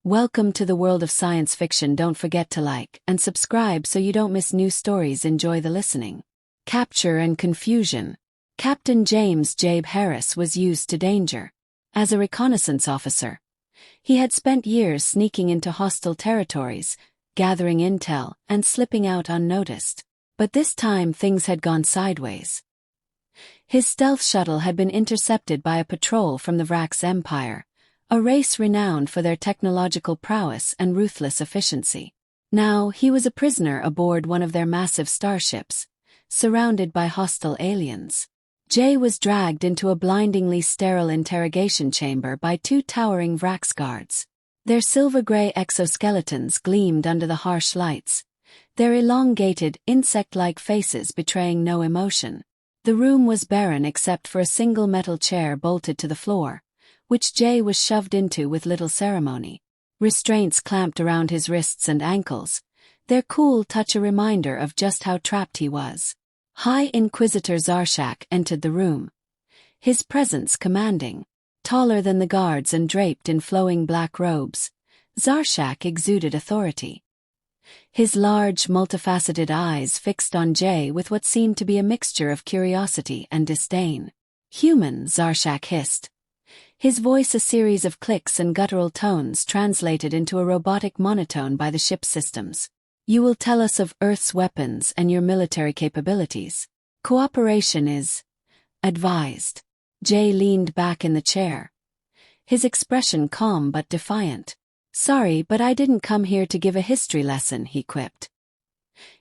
Welcome to the world of science fiction. Don't forget to like and subscribe so you don't miss new stories. Enjoy the listening. Capture and confusion. Captain James Jabe Harris was used to danger. As a reconnaissance officer, he had spent years sneaking into hostile territories, gathering intel, and slipping out unnoticed. But this time things had gone sideways. His stealth shuttle had been intercepted by a patrol from the Vrax Empire, a race renowned for their technological prowess and ruthless efficiency. Now he was a prisoner aboard one of their massive starships, surrounded by hostile aliens. Jay was dragged into a blindingly sterile interrogation chamber by two towering Vrax guards. Their silver-gray exoskeletons gleamed under the harsh lights, their elongated, insect-like faces betraying no emotion. The room was barren except for a single metal chair bolted to the floor, which Jay was shoved into with little ceremony. Restraints clamped around his wrists and ankles, their cool touch a reminder of just how trapped he was. High Inquisitor Zarshak entered the room, his presence commanding. Taller than the guards and draped in flowing black robes, Zarshak exuded authority. His large, multifaceted eyes fixed on Jay with what seemed to be a mixture of curiosity and disdain. "Human," Zarshak hissed, his voice a series of clicks and guttural tones translated into a robotic monotone by the ship's systems. "You will tell us of Earth's weapons and your military capabilities. Cooperation is advised." Jay leaned back in the chair, his expression calm but defiant. "Sorry, but I didn't come here to give a history lesson," he quipped.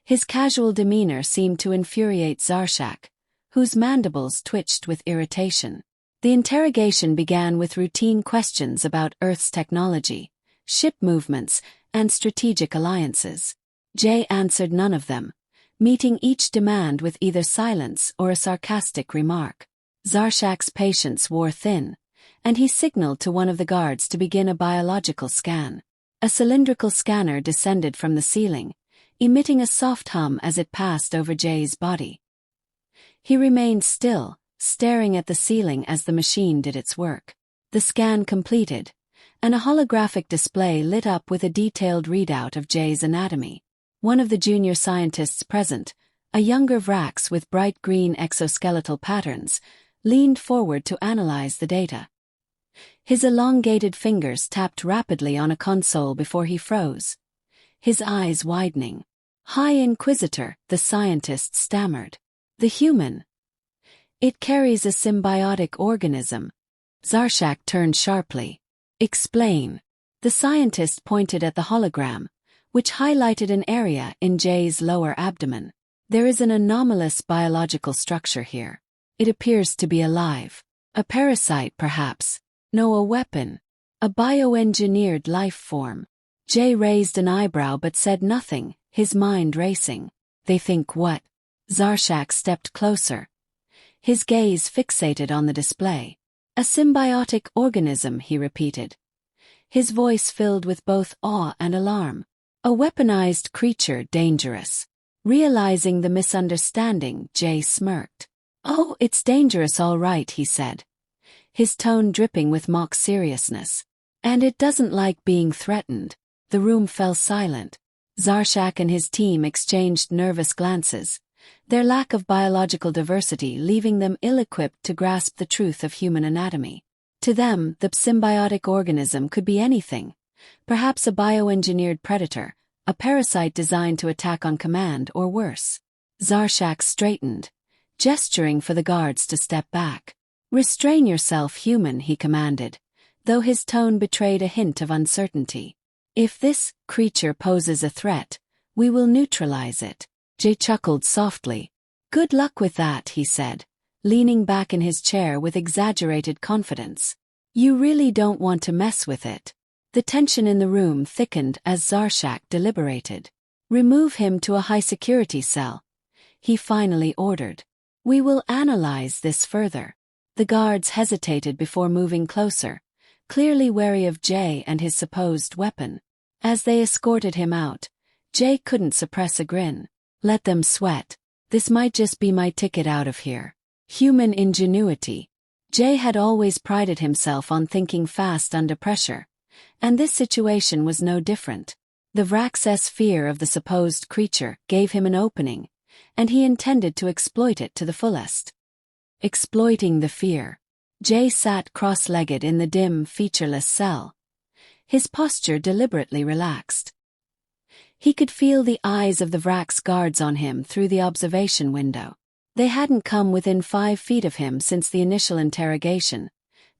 His casual demeanor seemed to infuriate Zarshak, whose mandibles twitched with irritation. The interrogation began with routine questions about Earth's technology, ship movements, and strategic alliances. Jay answered none of them, meeting each demand with either silence or a sarcastic remark. Zarshak's patience wore thin, and he signaled to one of the guards to begin a biological scan. A cylindrical scanner descended from the ceiling, emitting a soft hum as it passed over Jay's body. He remained still, staring at the ceiling as the machine did its work. The scan completed, and a holographic display lit up with a detailed readout of Jay's anatomy. One of the junior scientists present, a younger Vrax with bright green exoskeletal patterns, leaned forward to analyze the data. His elongated fingers tapped rapidly on a console before he froze, his eyes widening. "High Inquisitor," the scientist stammered. "The human. It carries a symbiotic organism." Zarshak turned sharply. "Explain." The scientist pointed at the hologram, which highlighted an area in Jay's lower abdomen. "There is an anomalous biological structure here. It appears to be alive. A parasite, perhaps. No, a weapon. A bioengineered life form." Jay raised an eyebrow but said nothing, his mind racing. "They think what?" Zarshak stepped closer, his gaze fixated on the display. "A symbiotic organism," he repeated, his voice filled with both awe and alarm. "A weaponized creature, dangerous." Realizing the misunderstanding, Jay smirked. "Oh, it's dangerous all right," he said, his tone dripping with mock seriousness. "And it doesn't like being threatened." The room fell silent. Zarshak and his team exchanged nervous glances, their lack of biological diversity leaving them ill-equipped to grasp the truth of human anatomy. To them, the symbiotic organism could be anything, perhaps a bioengineered predator, a parasite designed to attack on command, or worse. Zarshak straightened, gesturing for the guards to step back. "Restrain yourself, human," he commanded, though his tone betrayed a hint of uncertainty. "If this creature poses a threat, we will neutralize it." Jay chuckled softly. "Good luck with that," he said, leaning back in his chair with exaggerated confidence. "You really don't want to mess with it." The tension in the room thickened as Zarshak deliberated. "Remove him to a high-security cell," he finally ordered. "We will analyze this further." The guards hesitated before moving closer, clearly wary of Jay and his supposed weapon. As they escorted him out, Jay couldn't suppress a grin. "Let them sweat. This might just be my ticket out of here." Human ingenuity. Jay had always prided himself on thinking fast under pressure, And this situation was no different. The Vrax's fear of the supposed creature gave him an opening, and he intended to exploit it to the fullest. Exploiting the fear. Jay sat cross-legged in the dim, featureless cell, his posture deliberately relaxed. He could feel the eyes of the Vrax guards on him through the observation window. They hadn't come within 5 feet of him since the initial interrogation,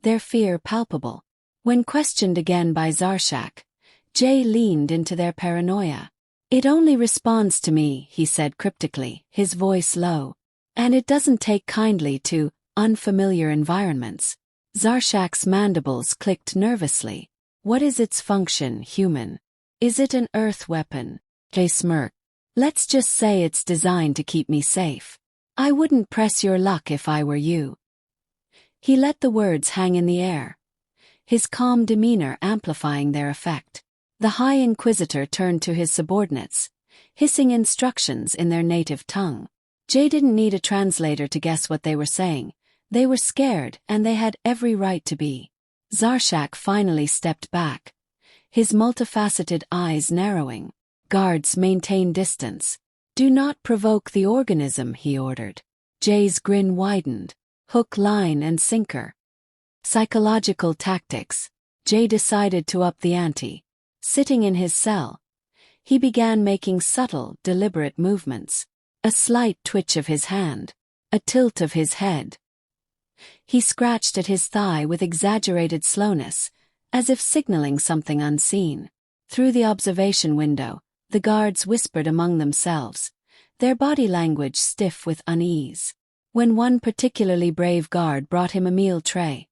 their fear palpable. When questioned again by Zarshak, Jay leaned into their paranoia. "It only responds to me," he said cryptically, his voice low. "And it doesn't take kindly to unfamiliar environments." Zarshak's mandibles clicked nervously. "What is its function, human? Is it an Earth weapon?" Jay smirked. "Let's just say it's designed to keep me safe. I wouldn't press your luck if I were you." He let the words hang in the air, his calm demeanor amplifying their effect. The High Inquisitor turned to his subordinates, hissing instructions in their native tongue. Jay didn't need a translator to guess what they were saying. They were scared, and they had every right to be. Zarshak finally stepped back, his multifaceted eyes narrowing. "Guards, maintain distance. Do not provoke the organism," he ordered. Jay's grin widened. Hook, line, and sinker. Psychological tactics. Jay decided to up the ante. Sitting in his cell, he began making subtle, deliberate movements. A slight twitch of his hand, a tilt of his head. He scratched at his thigh with exaggerated slowness, as if signaling something unseen. Through the observation window, the guards whispered among themselves, their body language stiff with unease. When one particularly brave guard brought him a meal tray,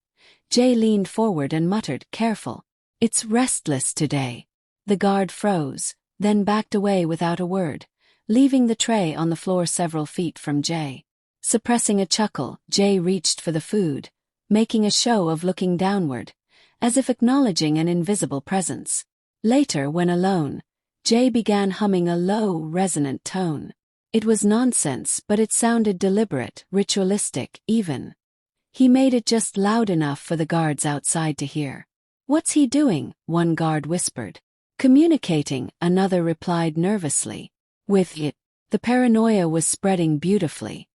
Jay leaned forward and muttered, "Careful. It's restless today." The guard froze, then backed away without a word, leaving the tray on the floor several feet from Jay. Suppressing a chuckle, Jay reached for the food, making a show of looking downward, as if acknowledging an invisible presence. Later, when alone, Jay began humming a low, resonant tone. It was nonsense, but it sounded deliberate, ritualistic, even. He made it just loud enough for the guards outside to hear. "What's he doing?" one guard whispered. "Communicating," another replied nervously. With it, the paranoia was spreading beautifully.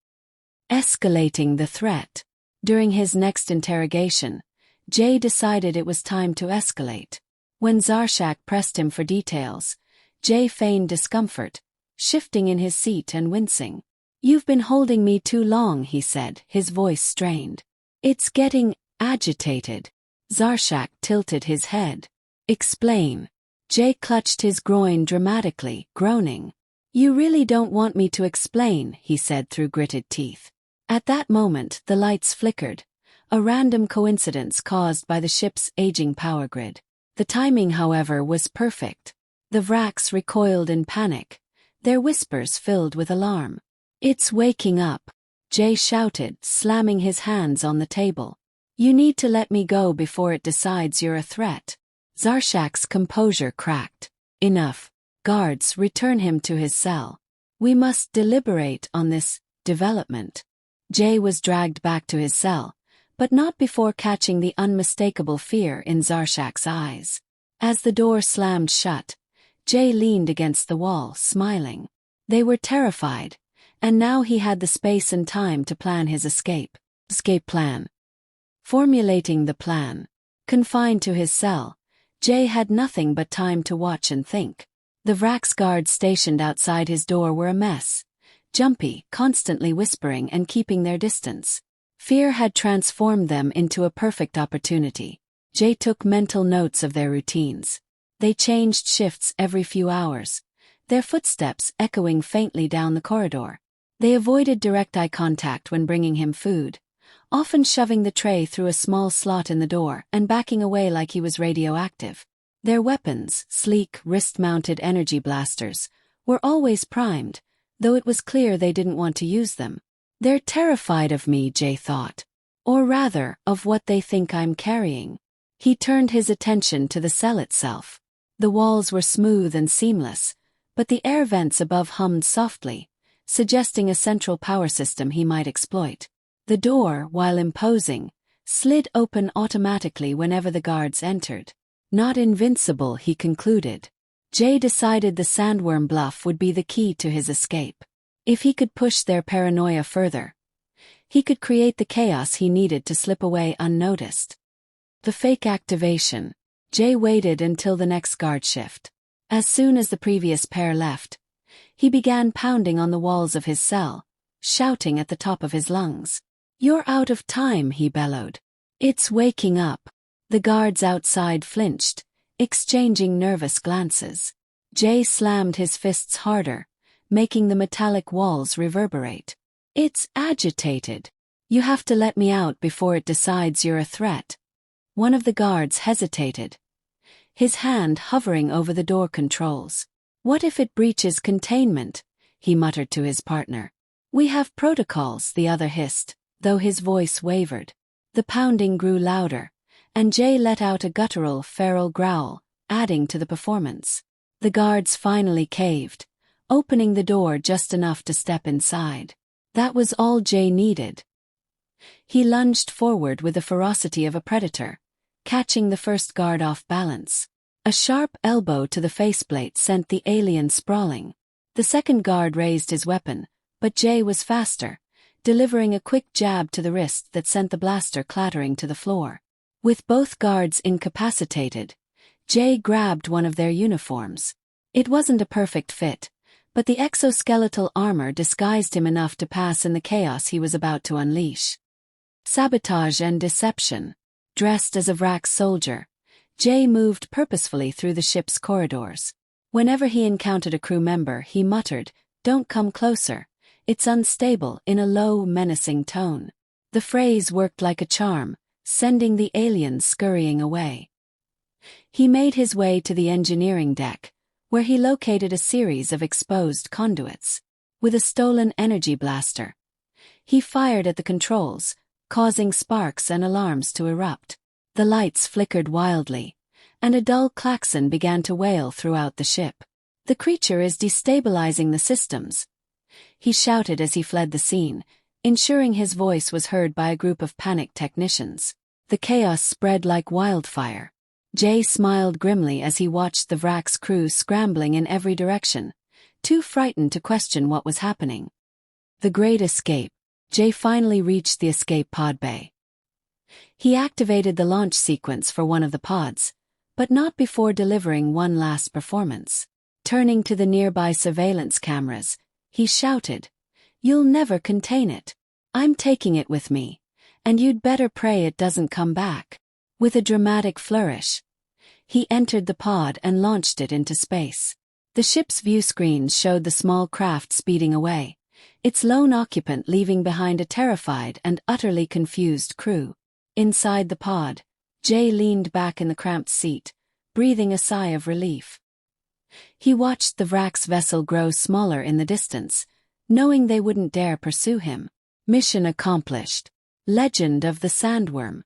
Escalating the threat. During his next interrogation, Jay decided it was time to escalate. When Zarshak pressed him for details, Jay feigned discomfort, shifting in his seat and wincing. "You've been holding me too long," he said, his voice strained. "It's getting agitated." Zarshak tilted his head. "Explain." Jay clutched his groin dramatically, groaning. "You really don't want me to explain," he said through gritted teeth. At that moment, the lights flickered, a random coincidence caused by the ship's aging power grid. The timing, however, was perfect. The Vrax recoiled in panic, their whispers filled with alarm. "It's waking up," Jay shouted, slamming his hands on the table. "You need to let me go before it decides you're a threat." Zarshak's composure cracked. "Enough. Guards, return him to his cell. We must deliberate on this development." Jay was dragged back to his cell, but not before catching the unmistakable fear in Zarshak's eyes. As the door slammed shut, Jay leaned against the wall, smiling. They were terrified, and now he had the space and time to plan his escape. Escape plan. Formulating the plan. Confined to his cell, Jay had nothing but time to watch and think. The Vrax guards stationed outside his door were a mess, jumpy, constantly whispering and keeping their distance. Fear had transformed them into a perfect opportunity. Jay took mental notes of their routines. They changed shifts every few hours, their footsteps echoing faintly down the corridor. They avoided direct eye contact when bringing him food, often shoving the tray through a small slot in the door and backing away like he was radioactive. Their weapons, sleek, wrist-mounted energy blasters, were always primed, though it was clear they didn't want to use them. "They're terrified of me," Jay thought. "Or rather, of what they think I'm carrying." He turned his attention to the cell itself. The walls were smooth and seamless, but the air vents above hummed softly, suggesting a central power system he might exploit. The door, while imposing, slid open automatically whenever the guards entered. Not invincible, he concluded. Jay decided the Sandworm bluff would be the key to his escape. If he could push their paranoia further, he could create the chaos he needed to slip away unnoticed. The fake activation. Jay waited until the next guard shift. As soon as the previous pair left, he began pounding on the walls of his cell, shouting at the top of his lungs. "You're out of time," he bellowed. "It's waking up." The guards outside flinched, exchanging nervous glances. Jay slammed his fists harder, making the metallic walls reverberate. "It's agitated. You have to let me out before it decides you're a threat." One of the guards hesitated, his hand hovering over the door controls. "What if it breaches containment?" he muttered to his partner. "We have protocols," the other hissed, though his voice wavered. The pounding grew louder, and Jay let out a guttural, feral growl, adding to the performance. The guards finally caved, opening the door just enough to step inside. That was all Jay needed. He lunged forward with the ferocity of a predator, catching the first guard off balance. A sharp elbow to the faceplate sent the alien sprawling. The second guard raised his weapon, but Jay was faster, delivering a quick jab to the wrist that sent the blaster clattering to the floor. With both guards incapacitated, Jay grabbed one of their uniforms. It wasn't a perfect fit, but the exoskeletal armor disguised him enough to pass in the chaos he was about to unleash. Sabotage and deception. Dressed as a Vrax soldier, Jay moved purposefully through the ship's corridors. Whenever he encountered a crew member, he muttered, "Don't come closer. It's unstable," in a low, menacing tone. The phrase worked like a charm, sending the aliens scurrying away. He made his way to the engineering deck, where he located a series of exposed conduits. With a stolen energy blaster, he fired at the controls, causing sparks and alarms to erupt. The lights flickered wildly, and a dull klaxon began to wail throughout the ship. "The creature is destabilizing the systems," he shouted as he fled the scene, ensuring his voice was heard by a group of panicked technicians. The chaos spread like wildfire. Jay smiled grimly as he watched the Vrax crew scrambling in every direction, too frightened to question what was happening. The Great Escape. Jay finally reached the escape pod bay. He activated the launch sequence for one of the pods, but not before delivering one last performance. Turning to the nearby surveillance cameras, he shouted, "You'll never contain it. I'm taking it with me, and you'd better pray it doesn't come back." With a dramatic flourish, he entered the pod and launched it into space. The ship's view screens showed the small craft speeding away, its lone occupant leaving behind a terrified and utterly confused crew. Inside the pod, Jay leaned back in the cramped seat, breathing a sigh of relief. He watched the Vrax vessel grow smaller in the distance, knowing they wouldn't dare pursue him. Mission accomplished. Legend of the Sandworm.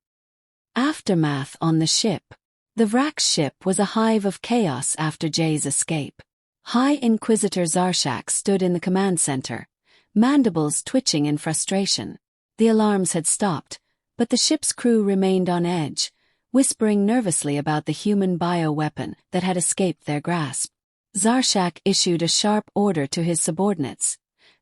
Aftermath on the ship. The Vrax ship was a hive of chaos after Jay's escape. High Inquisitor Zarshak stood in the command center, mandibles twitching in frustration. The alarms had stopped, but the ship's crew remained on edge, whispering nervously about the human bioweapon that had escaped their grasp. Zarshak issued a sharp order to his subordinates.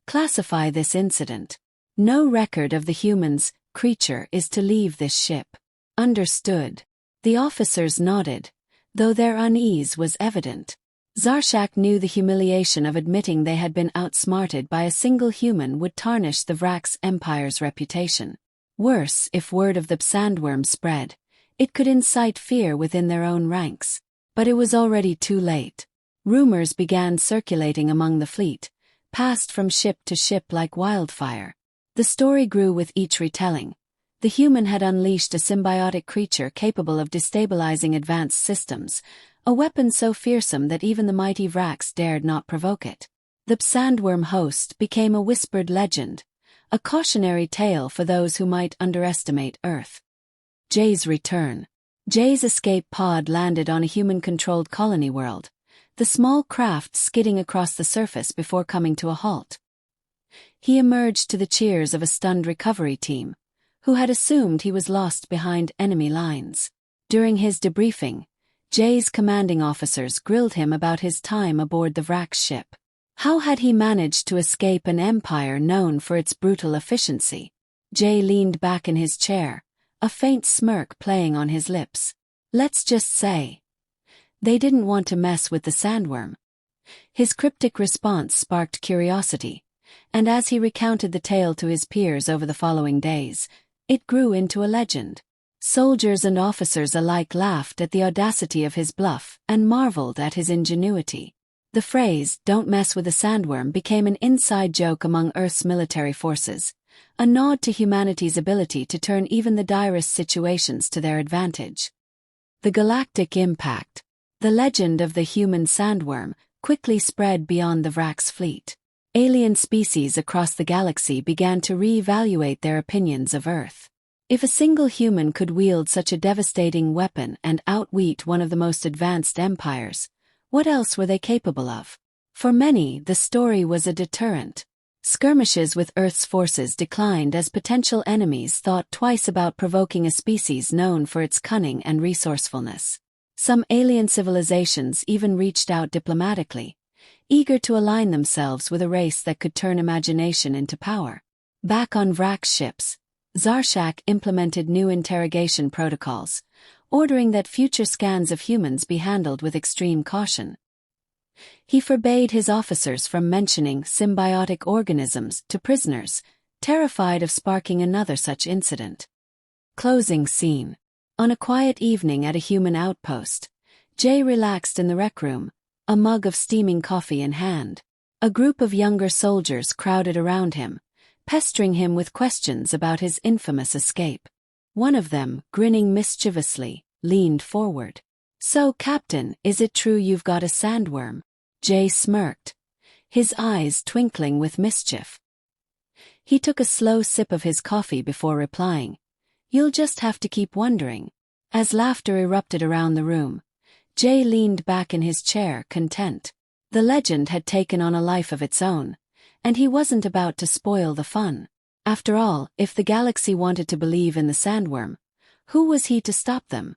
"Classify this incident. No record of the human's creature is to leave this ship." "Understood." The officers nodded, though their unease was evident. Zarshak knew the humiliation of admitting they had been outsmarted by a single human would tarnish the Vrax Empire's reputation. Worse, if word of the Sandworm spread, it could incite fear within their own ranks. But it was already too late. Rumors began circulating among the fleet, passed from ship to ship like wildfire. The story grew with each retelling. The human had unleashed a symbiotic creature capable of destabilizing advanced systems, a weapon so fearsome that even the mighty Vrax dared not provoke it. The Sandworm host became a whispered legend, a cautionary tale for those who might underestimate Earth. Jay's return. Jay's escape pod landed on a human-controlled colony world, the small craft skidding across the surface before coming to a halt. He emerged to the cheers of a stunned recovery team, who had assumed he was lost behind enemy lines. During his debriefing, Jay's commanding officers grilled him about his time aboard the wrecked ship. How had he managed to escape an empire known for its brutal efficiency? Jay leaned back in his chair, a faint smirk playing on his lips. Let's just say, they didn't want to mess with the Sandworm. His cryptic response sparked curiosity, and as he recounted the tale to his peers over the following days, it grew into a legend. Soldiers and officers alike laughed at the audacity of his bluff and marveled at his ingenuity. The phrase, "don't mess with the Sandworm," became an inside joke among Earth's military forces, a nod to humanity's ability to turn even the direst situations to their advantage. The galactic impact. The legend of the human Sandworm quickly spread beyond the wreck's fleet. Alien species across the galaxy began to re-evaluate their opinions of Earth. If a single human could wield such a devastating weapon and outwit one of the most advanced empires, what else were they capable of? For many, the story was a deterrent. Skirmishes with Earth's forces declined as potential enemies thought twice about provoking a species known for its cunning and resourcefulness. Some alien civilizations even reached out diplomatically, eager to align themselves with a race that could turn imagination into power. Back on Vrak's ships, Zarshak implemented new interrogation protocols, ordering that future scans of humans be handled with extreme caution. He forbade his officers from mentioning symbiotic organisms to prisoners, terrified of sparking another such incident. Closing scene. On a quiet evening at a human outpost, Jay relaxed in the rec room, a mug of steaming coffee in hand. A group of younger soldiers crowded around him, pestering him with questions about his infamous escape. One of them, grinning mischievously, leaned forward. "So, Captain, is it true you've got a Sandworm?" Jay smirked, his eyes twinkling with mischief. He took a slow sip of his coffee before replying, "You'll just have to keep wondering." As laughter erupted around the room, Jay leaned back in his chair, content. The legend had taken on a life of its own, and he wasn't about to spoil the fun. After all, if the galaxy wanted to believe in the Sandworm, who was he to stop them?